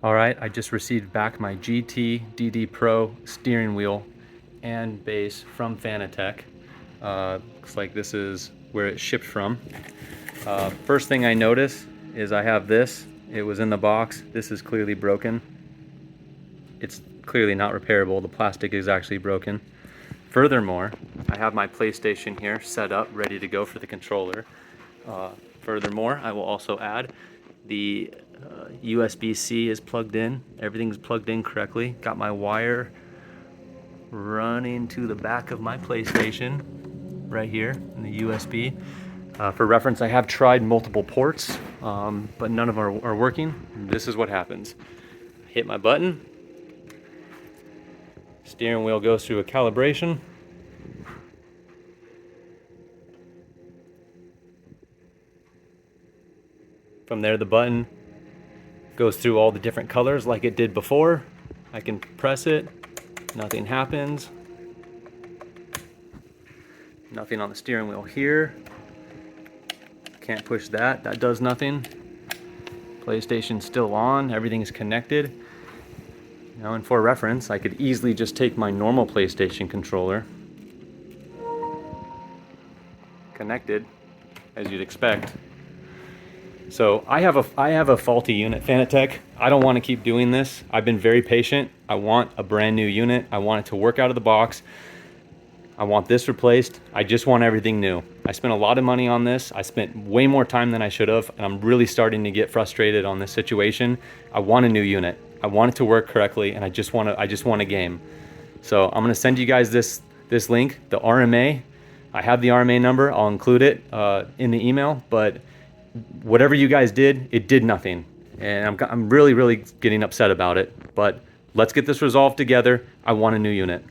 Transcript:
All right, I just received back my GT DD Pro steering wheel and base from Fanatec. Looks like this is where it shipped from. First thing I notice is I have this. It was in the box. This is clearly broken. It's clearly not repairable. The plastic is actually broken. Furthermore, I have my PlayStation here set up, ready to go for the controller. Furthermore, I will also add the USB-C is plugged in. Everything's plugged in correctly. Got my wire running to the back of my PlayStation right here in the USB. For reference, I have tried multiple ports, but none of them are working. This is what happens. Hit my button. Steering wheel goes through a calibration. From there, the button goes through all the different colors like it did before. I can press it, nothing happens. Nothing on the steering wheel here. Can't push that, that does nothing. PlayStation's still on, everything is connected. Now, and for reference, I could easily just take my normal PlayStation controller, connected, as you'd expect. So I have a faulty unit, Fanatec. I don't want to keep doing this. I've been very patient. I want a brand new unit. I want it to work out of the box. I want this replaced. I just want everything new. I spent a lot of money on this. I spent way more time than I should have, and I'm really starting to get frustrated on this situation. I want a new unit. I want it to work correctly, and I just want a game. So I'm gonna send you guys this link, the RMA. I have the RMA number. I'll include it in the email, but whatever you guys did, it did nothing. And I'm really getting upset about it, but let's get this resolved together. I want a new unit.